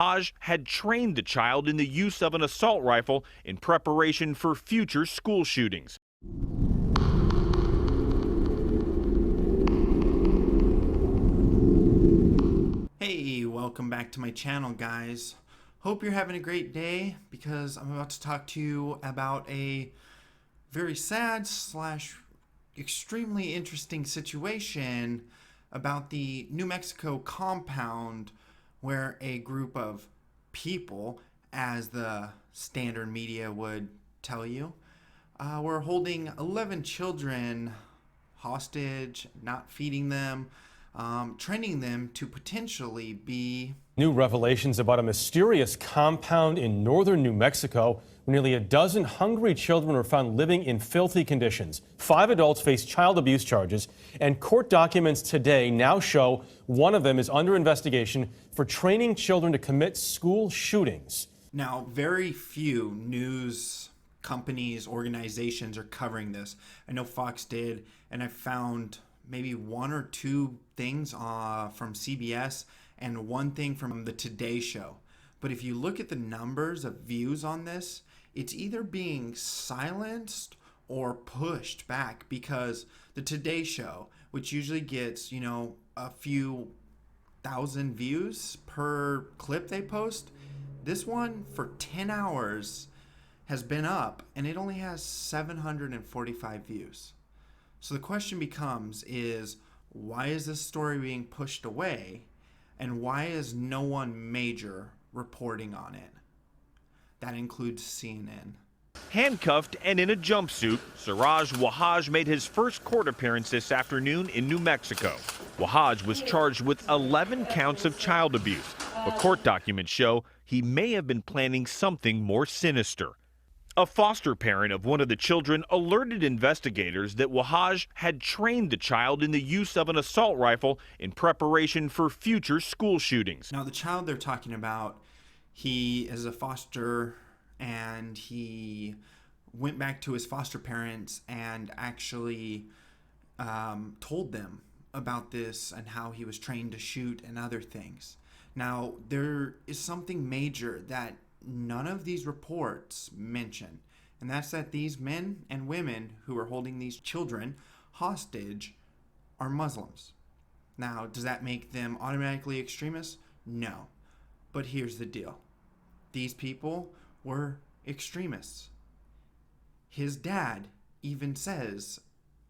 Wahhaj had trained the child in the use of an assault rifle in preparation for future school shootings. Hey, welcome back to my channel, guys. Hope you're having a great day, because I'm about to talk to you about a very sad / extremely interesting situation about the New Mexico compound where a group of people, as the standard media would tell you, were holding 11 children hostage, not feeding them, training them to potentially be... New revelations about a mysterious compound in northern New Mexico where nearly a dozen hungry children were found living in filthy conditions. 5 adults face child abuse charges, and court documents today now show one of them is under investigation for training children to commit school shootings. Now, very few news companies, organizations are covering this. I know Fox did, and I found maybe 1 or 2 things from CBS and 1 thing from the Today Show. But if you look at the numbers of views on this, it's either being silenced or pushed back, because the Today Show, which usually gets, a few thousand views per clip they post, this one for 10 hours has been up and it only has 745 views. So the question becomes why is this story being pushed away, and why is no one major reporting on it? That includes CNN. Handcuffed and in a jumpsuit, Siraj Wahhaj made his first court appearance this afternoon in New Mexico. Wahhaj was charged with 11 counts of child abuse, but court documents show he may have been planning something more sinister. A foster parent of one of the children alerted investigators that Wahhaj had trained the child in the use of an assault rifle in preparation for future school shootings. Now, the child they're talking about, he is a foster, and he went back to his foster parents and actually told them about this and how he was trained to shoot and other things. Now, there is something major that none of these reports mention, and that's that these men and women who are holding these children hostage are Muslims. Now, does that make them automatically extremists? No. But here's the deal. These people were extremists. His dad even says,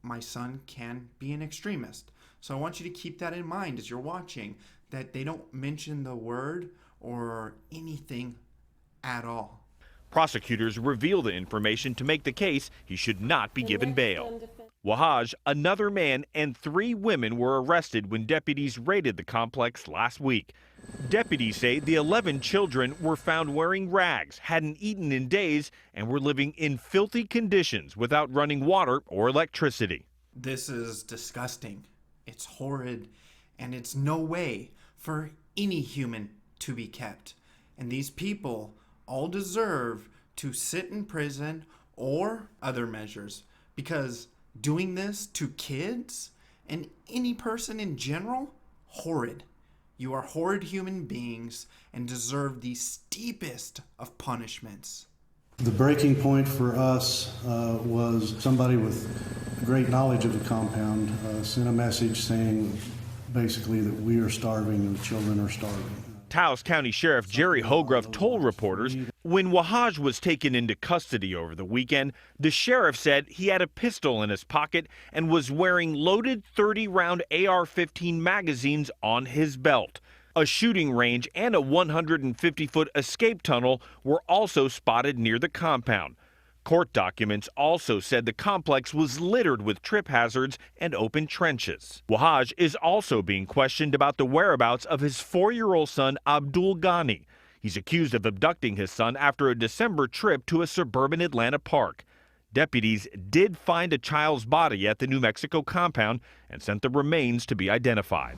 my son can be an extremist. So I want you to keep that in mind as you're watching, that they don't mention the word or anything at all. Prosecutors reveal the information to make the case he should not be given bail. Wahhaj, another man, and 3 women were arrested when deputies raided the complex last week. Deputies say the 11 children were found wearing rags, hadn't eaten in days, and were living in filthy conditions without running water or electricity. This is disgusting. It's horrid, and it's no way for any human to be kept. And these people all deserve to sit in prison or other measures, because doing this to kids and any person in general, horrid. You are horrid human beings and deserve the steepest of punishments. The breaking point for us was somebody with great knowledge of the compound sent a message saying basically that we are starving and the children are starving. Taos County Sheriff Jerry Hogruff told reporters when Wahhaj was taken into custody over the weekend, the sheriff said he had a pistol in his pocket and was wearing loaded 30-round AR-15 magazines on his belt. A shooting range and a 150-foot escape tunnel were also spotted near the compound. Court documents also said the complex was littered with trip hazards and open trenches. Wahhaj is also being questioned about the whereabouts of his 4-year-old son, Abdul Ghani. He's accused of abducting his son after a December trip to a suburban Atlanta park. Deputies did find a child's body at the New Mexico compound and sent the remains to be identified.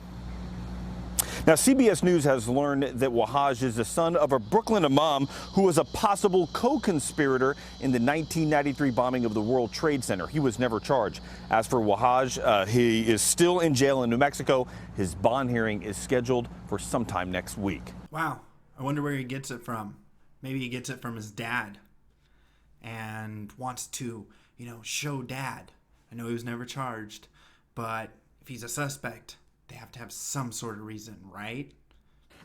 Now, CBS News has learned that Wahhaj is the son of a Brooklyn imam who was a possible co-conspirator in the 1993 bombing of the World Trade Center. He was never charged. As for Wahhaj, he is still in jail in New Mexico. His bond hearing is scheduled for sometime next week. Wow, I wonder where he gets it from. Maybe he gets it from his dad and wants to, show dad. I know he was never charged, but if he's a suspect, they have to have some sort of reason, right?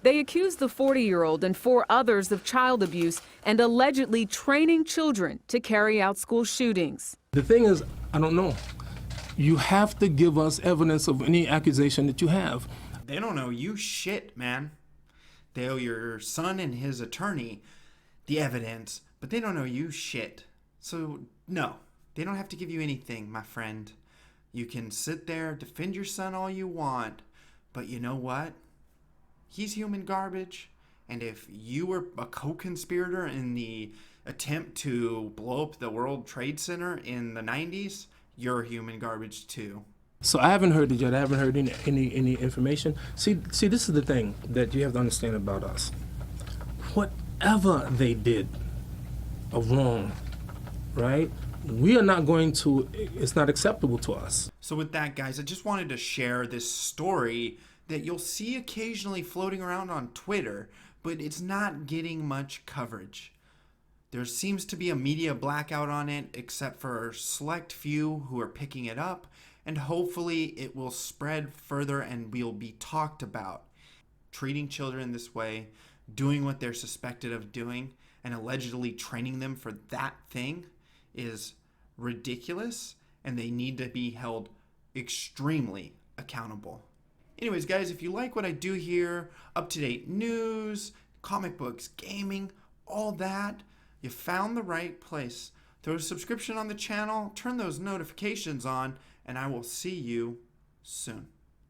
They accused the 40-year-old and 4 others of child abuse and allegedly training children to carry out school shootings. The thing is, I don't know. You have to give us evidence of any accusation that you have. They don't owe you shit, man. They owe your son and his attorney the evidence, but they don't owe you shit. So, no, they don't have to give you anything, my friend. You can sit there, defend your son all you want, but you know what? He's human garbage, and if you were a co-conspirator in the attempt to blow up the World Trade Center in the 90s, you're human garbage too. So I haven't heard it yet. I haven't heard any information. See, this is the thing that you have to understand about us. Whatever they did of wrong, right? We are not going to, it's not acceptable to us. So with that, guys, I just wanted to share this story that you'll see occasionally floating around on Twitter, but it's not getting much coverage. There seems to be a media blackout on it, except for a select few who are picking it up, and hopefully it will spread further and will be talked about. Treating children this way, doing what they're suspected of doing, and allegedly training them for that thing is ridiculous, and they need to be held extremely accountable. Anyways, guys, if you like what I do here, up-to-date news, comic books, gaming, all that, you found the right place. Throw a subscription on the channel, turn those notifications on, and I will see you soon.